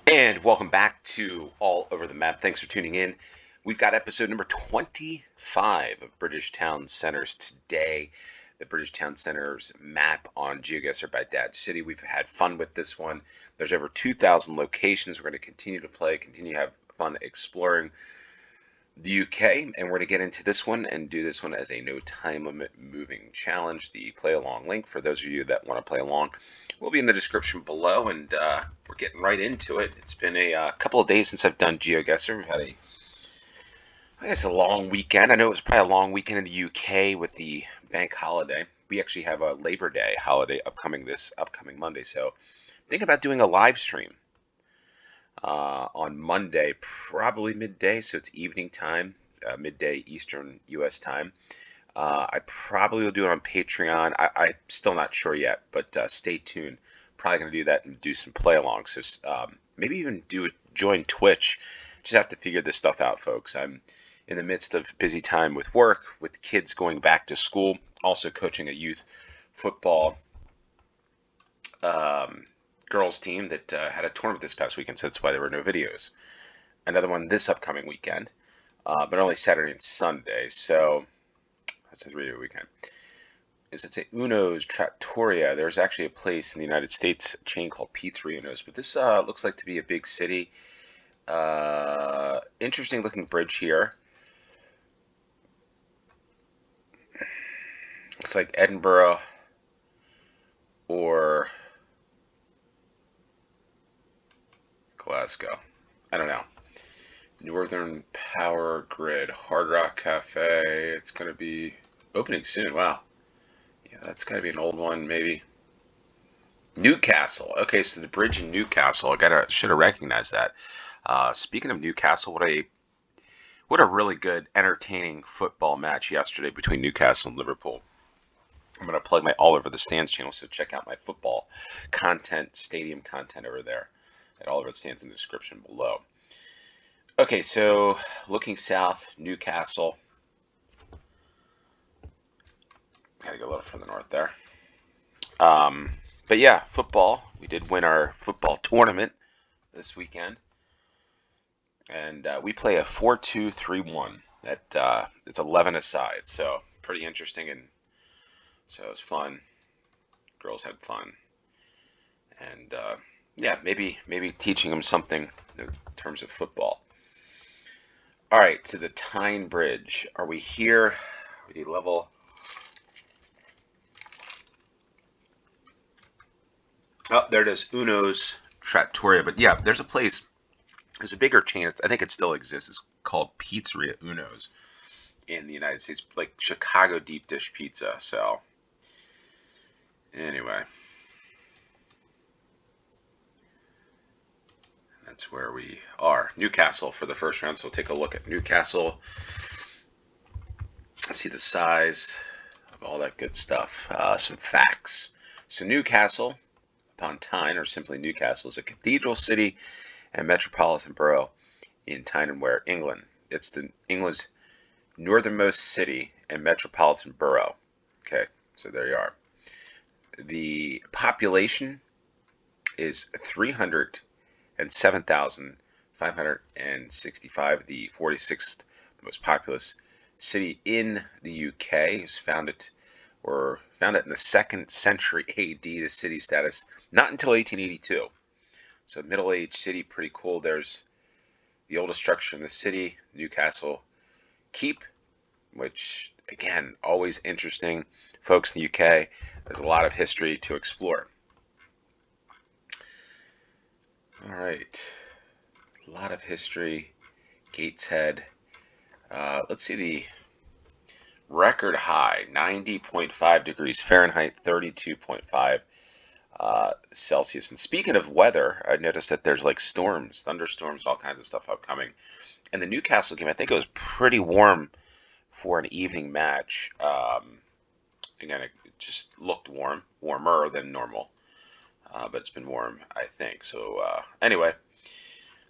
And welcome back to All Over the Map. Thanks for tuning in. We've got episode number 25 of British Town Centers today. The British Town Centers map on GeoGuessr by Dad City. We've had fun with this one. There's over 2,000 locations. We're going to continue to play, continue to have fun exploring the UK, and we're going to get into this one and do this one as a no time limit moving challenge. The play along link for those of you that want to play along will be in the description below, and we're getting right into it. It's been a couple of days since I've done GeoGuessr. We've had a long weekend. I know it was probably a long weekend in the UK with the bank holiday. We actually have a Labor Day holiday this upcoming Monday, so think about doing a live stream on Monday, probably midday, so it's evening time, midday Eastern U.S. time. I probably will do it on Patreon. I'm still not sure yet, but stay tuned. Probably going to do that and do some play along. So maybe even join Twitch. Just have to figure this stuff out, folks. I'm in the midst of busy time with work, with kids going back to school, also coaching a youth football girls team that had a tournament this past weekend, so that's why there were no videos. Another one this upcoming weekend, but only Saturday and Sunday, so that's a 3-day weekend. It's a Uno's Trattoria. There's actually a place in the United States, a chain called Pizzeria Uno's, but this looks like to be a big city. Interesting looking bridge here. Looks like Edinburgh or Glasgow. I don't know. Northern Power Grid, Hard Rock Cafe. It's going to be opening soon. Wow. Yeah, that's got to be an old one, maybe. Newcastle. Okay, so the bridge in Newcastle. Should have recognized that. Speaking of Newcastle, what a really good, entertaining football match yesterday between Newcastle and Liverpool. I'm going to plug my All Over the Stands channel, so check out my football content, stadium content over there. At All Over the Stands in the description below. Okay, so looking south, Newcastle. Gotta go a little further north there. But yeah, football. We did win our football tournament this weekend. And we play a 4-2-3-1. It's 11 aside, so pretty interesting, and so it was fun. Girls had fun, and yeah, maybe teaching them something in terms of football. All right, so the Tyne Bridge. Are we here? The level. Oh, there it is, Uno's Trattoria. But yeah, there's a place. There's a bigger chain. I think it still exists. It's called Pizzeria Uno's in the United States, like Chicago deep dish pizza. So anyway, that's where we are. Newcastle for the first round. So we'll take a look at Newcastle. See the size of all that good stuff. Some facts. So Newcastle upon Tyne, or simply Newcastle, is a cathedral city and metropolitan borough in Tyne and Wear, England. It's England's northernmost city and metropolitan borough. Okay, so there you are. The population is 307,565. The 46th most populous city in the UK. Is founded in the 2nd century AD. The city status not until 1882. So middle-aged city, pretty cool. There's the oldest structure in the city, Newcastle Keep, which, again, always interesting. Folks in the UK, there's a lot of history to explore. All right, a lot of history. Gateshead. Let's see the record high, 90.5 degrees Fahrenheit, 32.5 Celsius. And speaking of weather, I noticed that there's like storms, thunderstorms, all kinds of stuff upcoming. And the Newcastle game, I think it was pretty warm for an evening match. Again, it just looked warmer than normal, but it's been warm, I think. So anyway,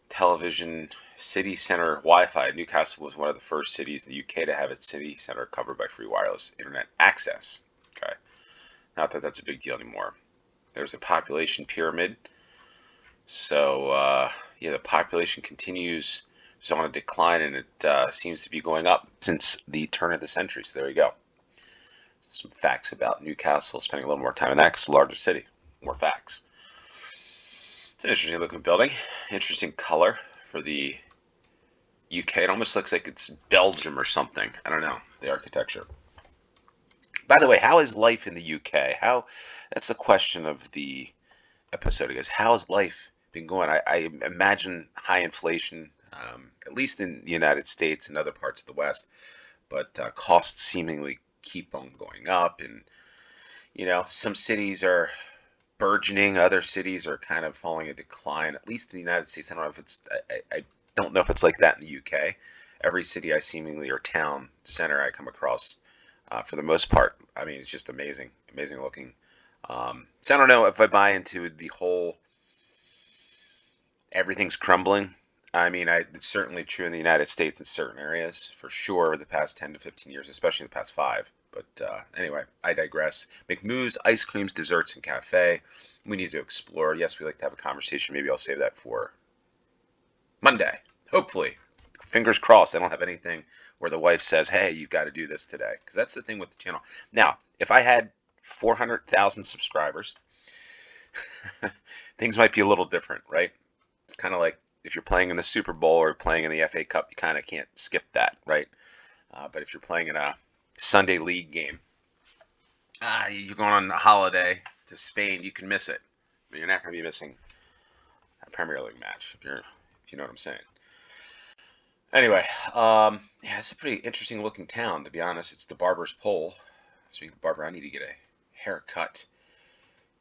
television, city center Wi-Fi. Newcastle was one of the first cities in the UK to have its city center covered by free wireless internet access. Okay, not that that's a big deal anymore. There's a population pyramid. So yeah, the population continues is on a decline, and it seems to be going up since the turn of the century. So there you go. Some facts about Newcastle. Spending a little more time on that because it's a larger city. More facts. It's an interesting looking building. Interesting color for the UK. It almost looks like it's Belgium or something. I don't know, the architecture. By the way, how is life in the UK? That's the question of the episode, I guess. How has life been going? I imagine high inflation, at least in the United States and other parts of the West, but costs seemingly keep on going up. And, some cities are burgeoning, other cities are kind of falling in decline, at least in the United States. I don't know if it's, I don't know if it's like that in the UK. Every city I seemingly, or town center I come across, for the most part, I mean, it's just amazing looking. So I don't know if I buy into the whole everything's crumbling. I mean, it's certainly true in the United States in certain areas, for sure, the past 10 to 15 years, especially the past 5. But anyway, I digress. McMoo's, ice creams, desserts, and cafe. We need to explore. Yes, we like to have a conversation. Maybe I'll save that for Monday. Hopefully. Fingers crossed I don't have anything where the wife says, hey, you've got to do this today. Because that's the thing with the channel. Now, if I had 400,000 subscribers, things might be a little different, right? It's kind of like if you're playing in the Super Bowl or playing in the FA Cup, you kind of can't skip that, right? But if you're playing in a Sunday league game, you're going on a holiday to Spain, you can miss it. But you're not going to be missing a Premier League match, if you know what I'm saying. Anyway, yeah, it's a pretty interesting looking town, to be honest. It's the barber's pole. Speaking of barber, I need to get a haircut.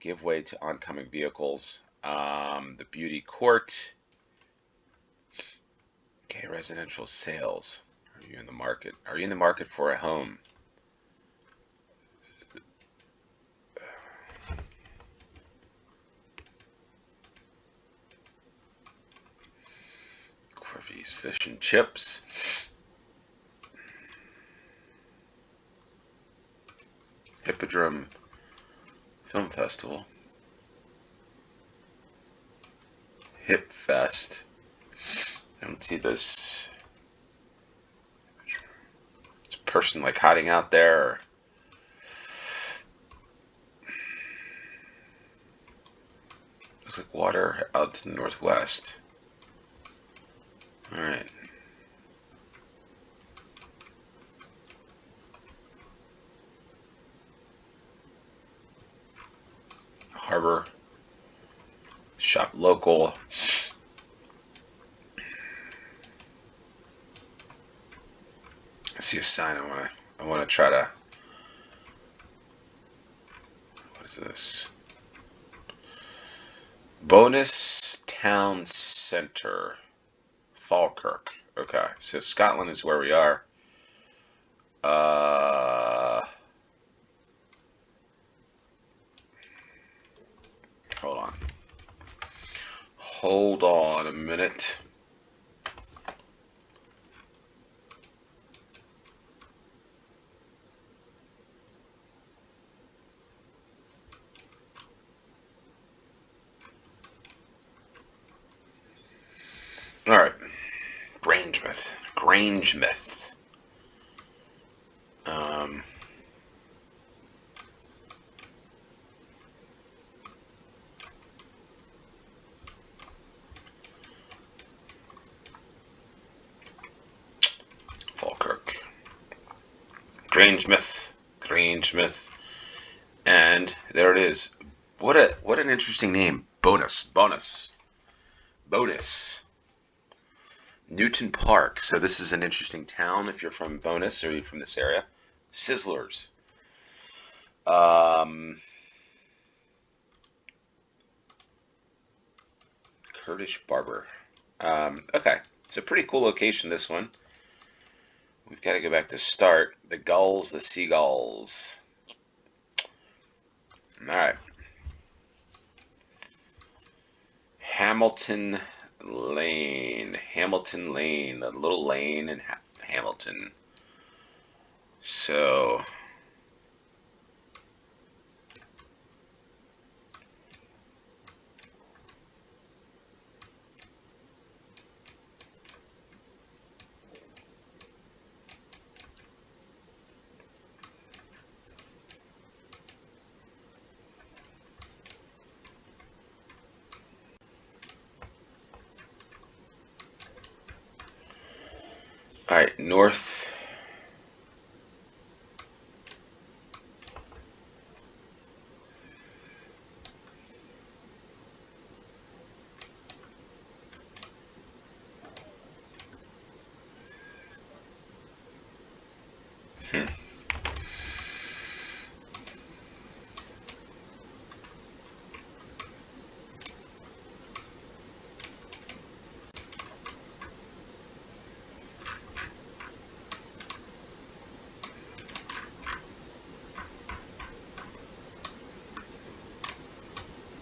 Give way to oncoming vehicles. The beauty court. Okay, residential sales. Are you in the market? Are you in the market for a home? Corvy's Fish and Chips. Hippodrome Film Festival. Hip Fest. I don't see this. It's a person like hiding out there. Or looks like water out to the northwest. Alright. Harbor. Shop local. I see a sign. I want to try to. What is this? Bonus Town Centre, Falkirk. Okay, so Scotland is where we are. Hold on a minute. All right, Grangemouth. Falkirk. Grangemouth, and there it is. What an interesting name. Bonus. Newton Park. So this is an interesting town if you're from Bonus or you're from this area. Sizzlers. Kurdish Barber. Okay, so pretty cool location, this one. We've got to go back to start. The gulls, the seagulls. All right. Hamilton Lane, the little lane in Hamilton. So, All right, north. Hmm.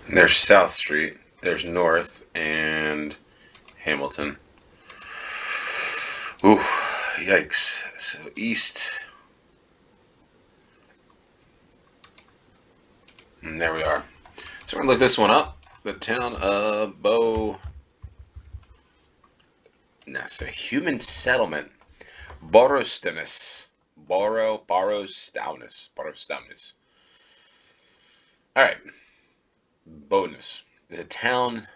There's South Street. There's North and Hamilton. Ooh, yikes. So east. And there we are. So we're going to look this one up. The town of Bo. No, so human settlement. Borostanis. Borostanis. All right. Bonus is a town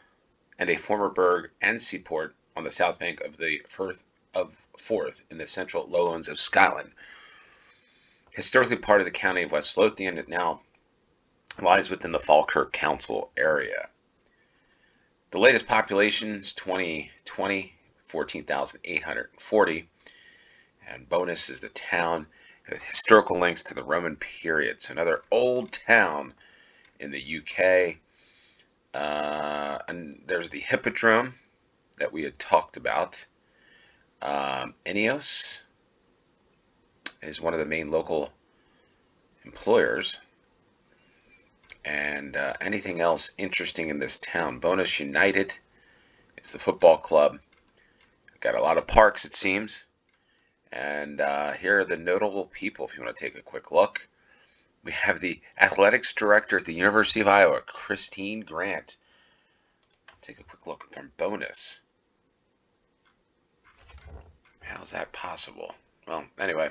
and a former burg and seaport on the south bank of the Forth in the central lowlands of Scotland. Historically part of the county of West Lothian, it now lies within the Falkirk Council area. The latest population is 2020, 14,840. And bonus is the town with historical links to the Roman period. So another old town in the UK. And there's the Hippodrome that we had talked about. Ineos is one of the main local employers. And anything else interesting in this town? Bonus United is the football club. Got a lot of parks, it seems. And here are the notable people if you want to take a quick look. We have the athletics director at the University of Iowa, Christine Grant. Take a quick look from bonus. How is that possible? Well, anyway,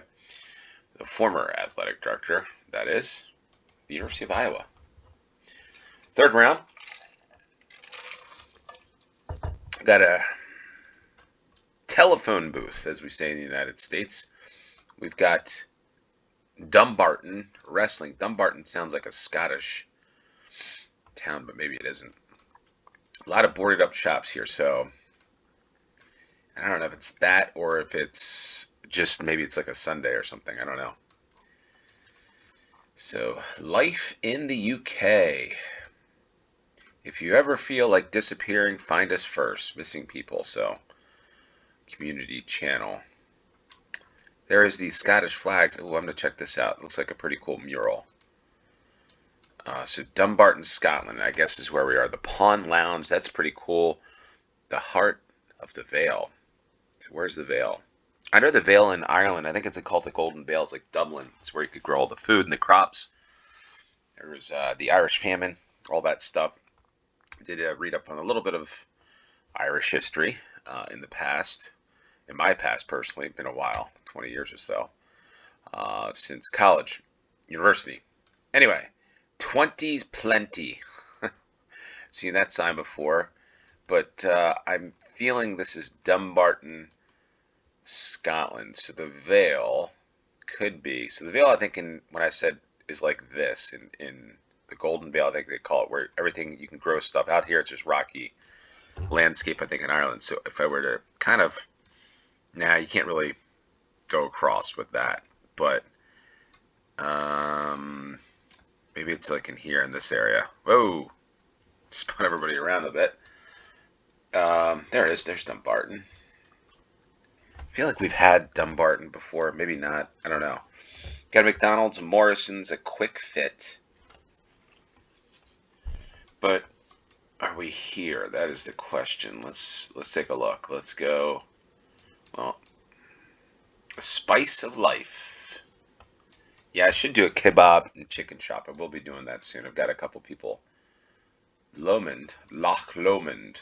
the former athletic director, that is, the University of Iowa. Third round. Got a telephone booth, as we say in the United States. We've got Dumbarton Wrestling. Dumbarton sounds like a Scottish town, but maybe it isn't. A lot of boarded up shops here, so I don't know if it's that or if it's just maybe it's like a Sunday or something. I don't know. So, life in the UK. If you ever feel like disappearing, find us first. Missing people, so community channel. There is the Scottish flags. Oh, I'm going to check this out. It looks like a pretty cool mural. So Dumbarton, Scotland, I guess is where we are. The Pawn Lounge, that's pretty cool. The Heart of the Vale. So where's the Vale? I know the Vale in Ireland. I think it's called the Golden Vale. It's like Dublin. It's where you could grow all the food and the crops. There was the Irish famine, all that stuff. I did read up on a little bit of Irish history in the past. In my past, personally, it's been a while, 20 years or so, since college, university. Anyway, 20's plenty. Seen that sign before, but I'm feeling this is Dumbarton, Scotland. So the Vale could be. So the Vale, I think, when I said is like this in the Golden Vale, I think they call it, where everything you can grow stuff. Out here, it's just rocky landscape, I think, in Ireland. So if I were to kind of, you can't really go across with that, but maybe it's like in here in this area. Whoa, spun everybody around a bit. There it is. There's Dumbarton. I feel like we've had Dumbarton before. Maybe not. I don't know. Got a McDonald's, a Morrison's, a Quick Fit. But are we here? That is the question. Let's take a look. Let's go. Well, a Spice of Life. Yeah, I should do a kebab and chicken shop. I will be doing that soon. I've got a couple people. Lomond, Loch Lomond.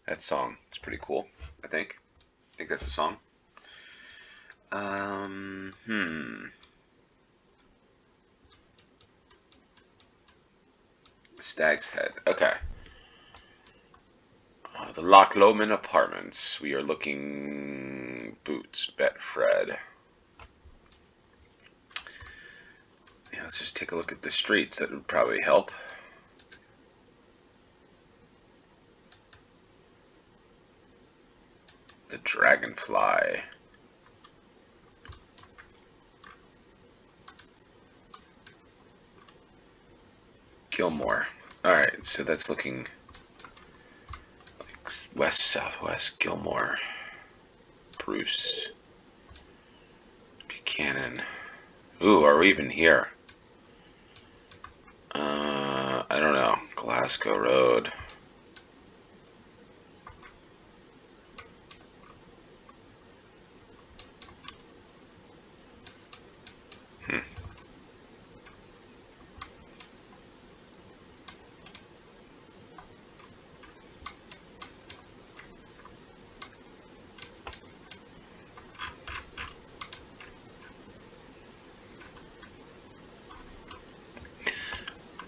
That song is pretty cool, I think. I think that's a song. Stag's Head. Okay. The Loch Lomond Apartments. We are looking racing boots. Betfred. Yeah, let's just take a look at the streets. That would probably help. The Dragonfly. Gilmore. Alright, so that's looking like west, southwest. Gilmore. Bruce. Buchanan. Ooh, are we even here? I don't know. Glasgow Road.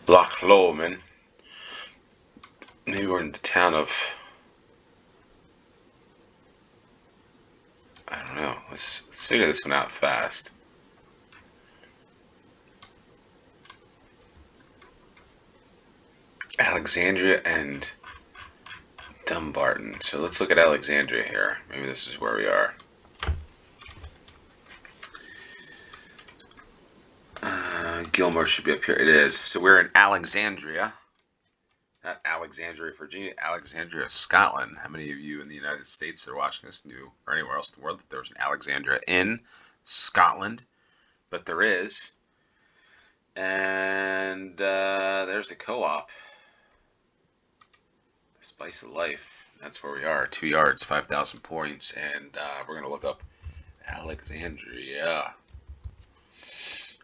Loch Lomond. Maybe we're in the town of... I don't know. Let's figure this one out fast. Alexandria and Dumbarton. So let's look at Alexandria here. Maybe this is where we are. Gilmore should be up here. It is. So we're in Alexandria. Not Alexandria, Virginia. Alexandria, Scotland. How many of you in the United States that are watching this knew, or anywhere else in the world, that there was an Alexandria in Scotland? But there is. And there's the co-op. The Spice of Life. That's where we are. 2 yards, 5,000 points. And we're going to look up Alexandria.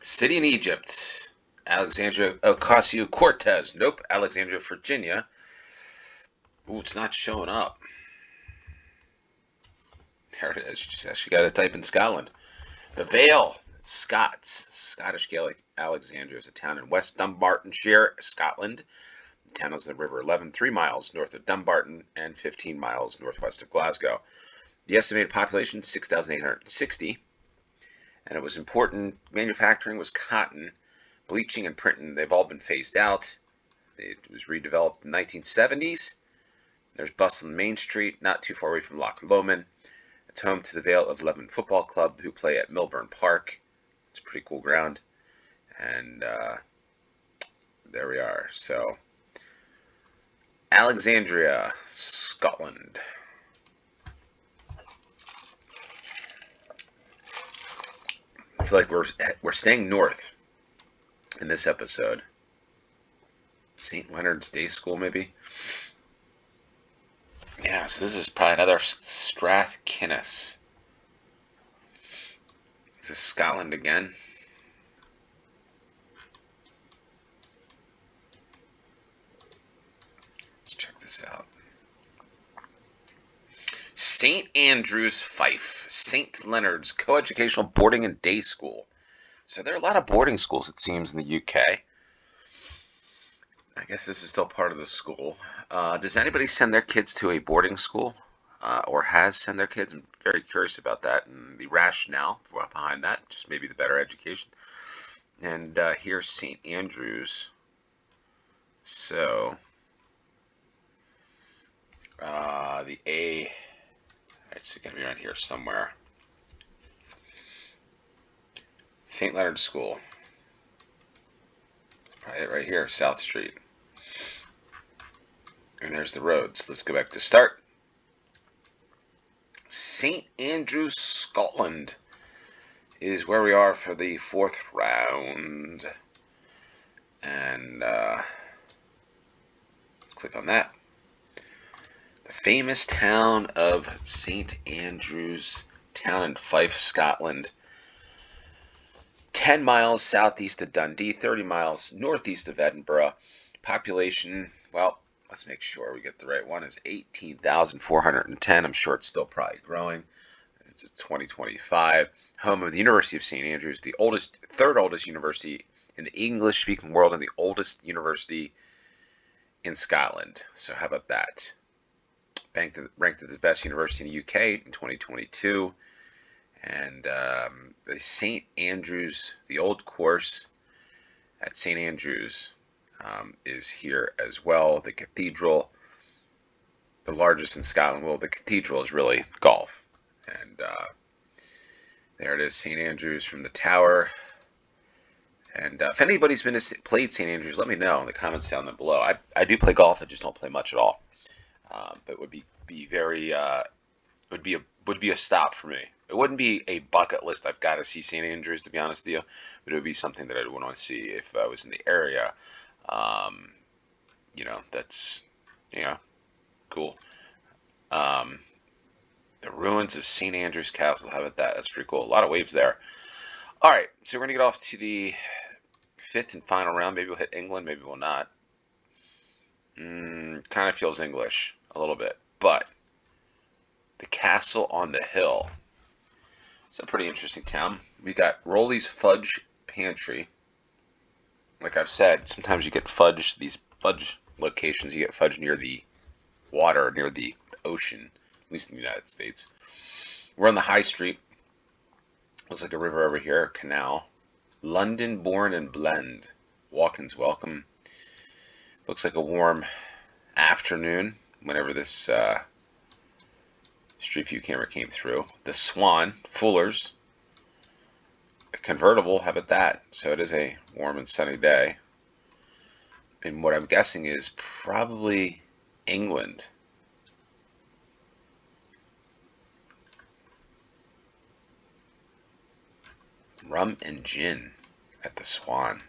City in Egypt. Alexandria Ocasio-Cortez. Nope. Alexandria, Virginia. Ooh, it's not showing up. There it is. You just actually got to type in Scotland. The Vale. Scots. Scottish Gaelic. Alexandria is a town in West Dunbartonshire, Scotland. The town is on the River 11, 3 miles north of Dumbarton and 15 miles northwest of Glasgow. The estimated population, 6,860. And it was important. Manufacturing was cotton. Bleaching and printing, they've all been phased out. It was redeveloped in the 1970s. There's bustling Main Street, not too far away from Loch Lomond. It's home to the Vale of Leven Football Club, who play at Milburn Park. It's a pretty cool ground. And there we are. So, Alexandria, Scotland. I feel like we're staying north in this episode. St. Leonard's Day School, maybe. Yeah, so this is probably another Strathkinnis. This is Scotland again. Let's check this out. St. Andrew's, Fife. St. Leonard's Coeducational Boarding and Day School. So there are a lot of boarding schools, it seems, in the UK. I guess this is still part of the school. Does anybody send their kids to a boarding school? Or has sent their kids? I'm very curious about that and the rationale behind that. Just maybe the better education. And here's St. Andrew's. So, the A... It's going to be around here somewhere. St. Leonard's School. Probably right here, South Street. And there's the roads. Let's go back to start. St. Andrews, Scotland is where we are for the 4th round. And click on that. The famous town of St. Andrews, town in Fife, Scotland. 10 miles southeast of Dundee, 30 miles northeast of Edinburgh. Population, well, let's make sure we get the right one, is 18,410. I'm sure it's still probably growing. It's 2025. Home of the University of St. Andrews, the third oldest university in the English-speaking world and the oldest university in Scotland. So how about that? ranked as the best university in the UK in 2022. And the St. Andrews, the old course at St. Andrews is here as well. The cathedral, the largest in Scotland. Well, the cathedral is really golf. And there it is, St. Andrews from the tower. And if anybody's played St. Andrews, let me know in the comments down below. I do play golf. I just don't play much at all. But it would be very would be a stop for me. It wouldn't be a bucket list. I've got to see St. Andrews, to be honest with you, but it would be something that I'd want to see if I was in the area. That's cool. The ruins of St. Andrews Castle. How about that? That's pretty cool. A lot of waves there. All right, so we're gonna get off to the fifth and final round. Maybe we'll hit England. Maybe we'll not. Kind of feels English a little bit, but the Castle on the Hill. It's a pretty interesting town. We got Rolly's Fudge Pantry. Like I've said, sometimes you get fudge, these fudge locations, you get fudge near the water, near the ocean, at least in the United States. We're on the High Street. Looks like a river over here, canal. London Born and Blend. Walk-ins welcome. Looks like a warm afternoon whenever this Street View camera came through. The Swan, Fuller's, a convertible, how about that? So it is a warm and sunny day. And what I'm guessing is probably England. Rum and gin at the Swan.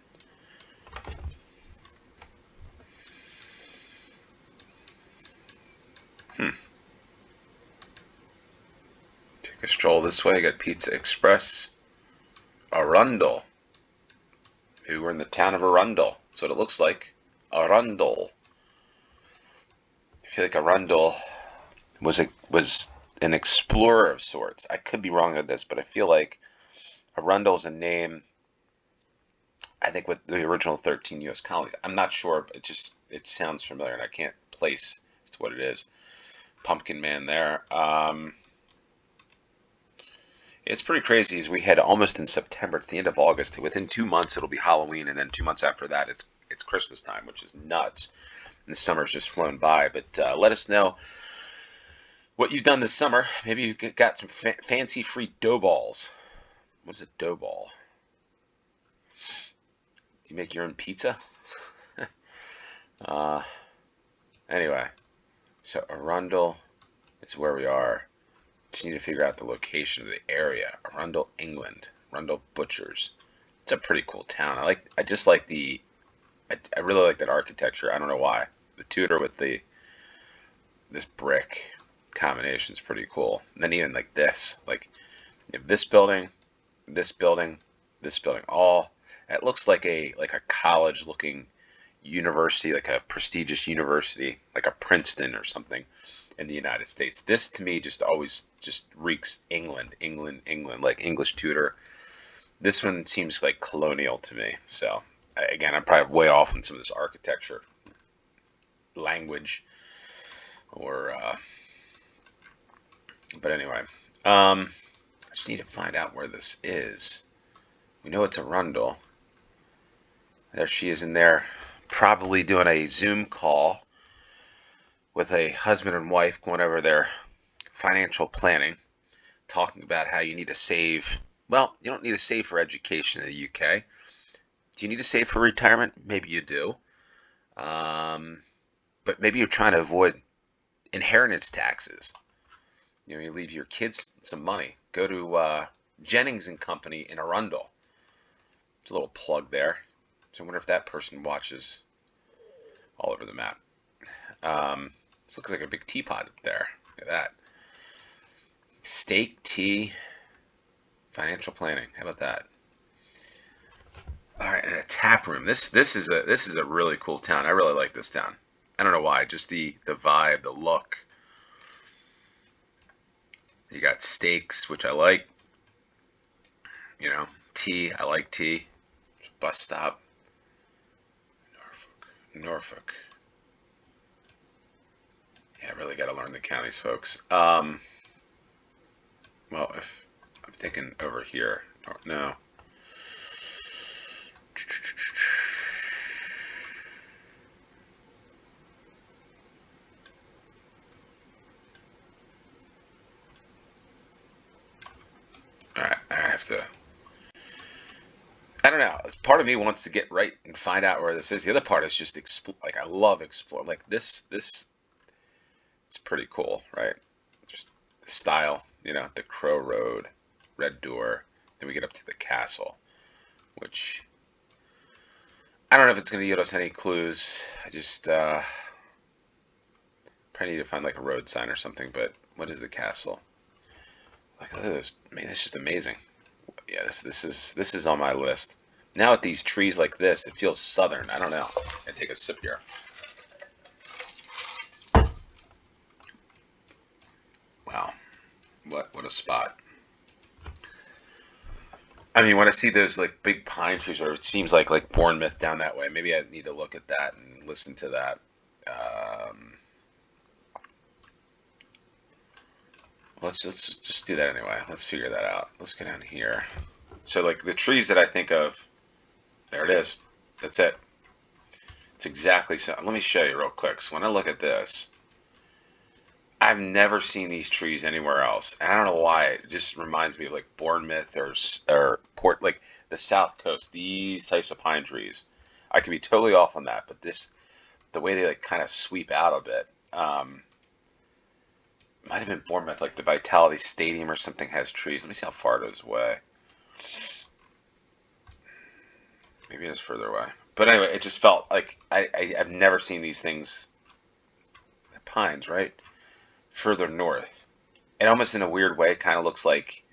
Take a stroll this way. Got Pizza Express. Arundel. Maybe we're in the town of Arundel. That's what it looks like. Arundel. I feel like Arundel was an explorer of sorts. I could be wrong on this, but I feel like Arundel is a name, I think, with the original 13 U.S. colonies. I'm not sure, but it sounds familiar, and I can't place as to what it is. Pumpkin Man there. It's pretty crazy as we head almost in September. It's the end of August. Within 2 months, it'll be Halloween, and then 2 months after that, it's Christmas time, which is nuts. And the summer's just flown by. But let us know what you've done this summer. Maybe you got some fancy free dough balls. What is a dough ball? Do you make your own pizza? Anyway, so Arundel is where we are. Just need to figure out the location of the area. Arundel, England. Arundel Butchers. It's a pretty cool town. I really like that architecture. I don't know why. The Tudor with this brick combination is pretty cool. And then even like this, like you have this building, this building, this building. All it looks like a college looking university, like a prestigious university, like a Princeton or something in the United States. This to me just always just reeks England, like English Tudor. This one seems like colonial to me. So again, I'm probably way off on some of this architecture, language, or but anyway, I just need to find out where this is. We know it's Arundel. There she is in there, probably doing a Zoom call with a husband and wife, going over their financial planning, talking about how you need to save. Well, you don't need to save for education in the UK. Do you need to save for retirement? Maybe you do. But maybe you're trying to avoid inheritance taxes. You know, you leave your kids some money. Go to Jennings and Company in Arundel. It's a little plug there. So I wonder if that person watches all over the map. This looks like a big teapot up there. Look at that. Steak, tea, financial planning. How about that? All right, and a tap room. This is a really cool town. I really like this town. I don't know why. Just the vibe, the look. You got steaks, which I like. You know, tea. I like tea. Bus stop. Norfolk. Yeah, I really got to learn the counties, folks. Well, if I'm thinking over here, no. All right, I have to. I don't know. Part of me wants to get right and find out where this is. The other part is just explore. Like I love explore. Like this. It's pretty cool, right? Just the style. You know, the Crow Road, Red Door. Then we get up to the castle, which I don't know if it's going to yield us any clues. I just probably need to find like a road sign or something. But what is the castle? Like, look at this. Man, it's just amazing. Yeah, this is on my list. Now with these trees like this, it feels southern. I don't know. I take a sip here. Wow, what a spot. I mean, when I see those like big pine trees, or it seems like Bournemouth down that way, maybe I need to look at that and listen to that. Um, let's just do that anyway. Let's figure that out. Let's go down here. So like the trees that I think of, there it is. That's it. It's exactly so. Let me show you real quick. So when I look at this, I've never seen these trees anywhere else, and I don't know why. It just reminds me of like Bournemouth or Port, like the South Coast. These types of pine trees. I could be totally off on that, but the way they like kind of sweep out a bit. Might have been Bournemouth, like the Vitality Stadium or something has trees. Let me see how far it is away. Maybe it is further away. But anyway, it just felt like I've never seen these things. The pines, right? Further north. It almost in a weird way kind of looks like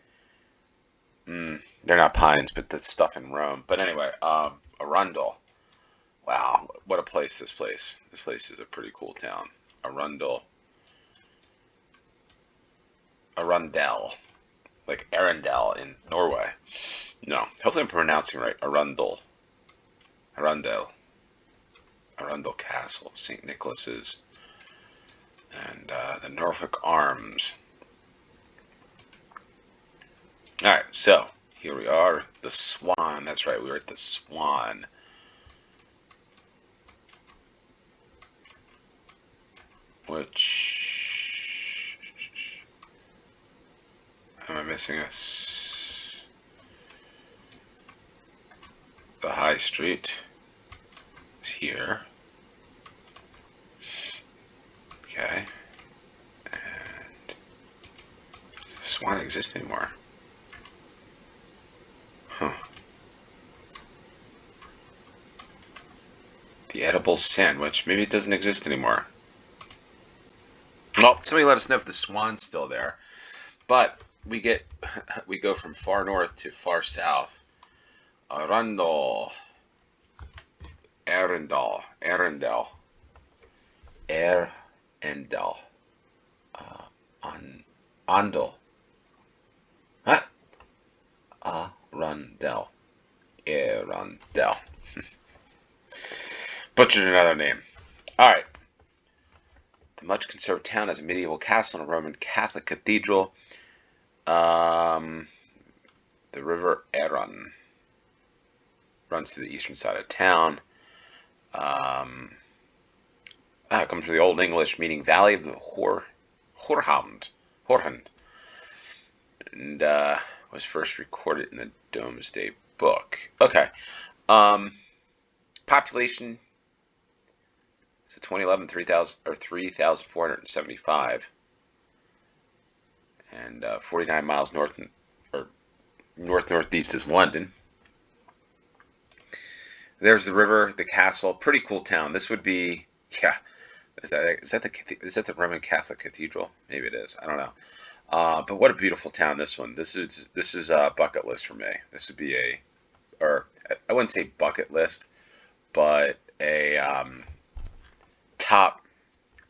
they're not pines, but the stuff in Rome. But anyway, Arundel. Wow, what a place! This place. This place is a pretty cool town. Arundel. Arundel, like Arundel in Norway. No, hopefully I'm pronouncing right. Arundel. Arundel. Arundel Castle, St. Nicholas's, and the Norfolk Arms. All right, so here we are, the Swan. That's right, we were at the Swan. Which am I missing us? The High Street is here. Okay, and does the Swan exist anymore? Huh. The edible sandwich. Maybe it doesn't exist anymore. Well, somebody let us know if the Swan's still there. But we go from far north to far south. Arundel. Arundel. Arundel. Arundel. Andel. What? Arundel. Arundel. Butchered another name. All right. The much conserved town has a medieval castle and a Roman Catholic cathedral. The river Arun runs through the eastern side of town. It comes from the Old English meaning Valley of the Horhund, and was first recorded in the Domesday Book. Okay. Population. So 2011, 3,475, and 49 miles north or northeast is London. There's the river, the castle, pretty cool town. This would be, yeah. Is that the Roman Catholic Cathedral? Maybe it is. I don't know. But what a beautiful town this one. This is a bucket list for me. This would be or I wouldn't say bucket list, but a top.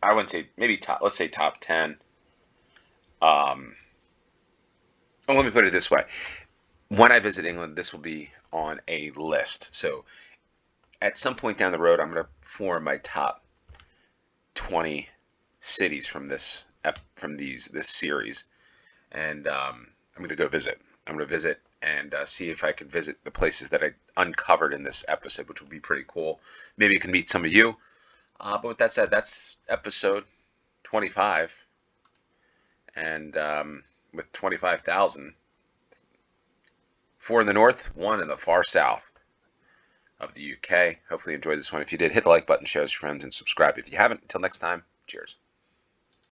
I wouldn't say maybe top. Let's say top 10. Let me put it this way: when I visit England, this will be on a list. So at some point down the road, I'm going to form my top 20 cities from this series, and I'm going to go visit. I'm going to visit and see if I can visit the places that I uncovered in this episode, which would be pretty cool. Maybe I can meet some of you. But with that said, that's episode 25, and with 25,000, 4 in the north, 1 in the far south of the UK. Hopefully you enjoyed this one. If you did, hit the like button, share with your friends, and subscribe if you haven't. Until next time, cheers.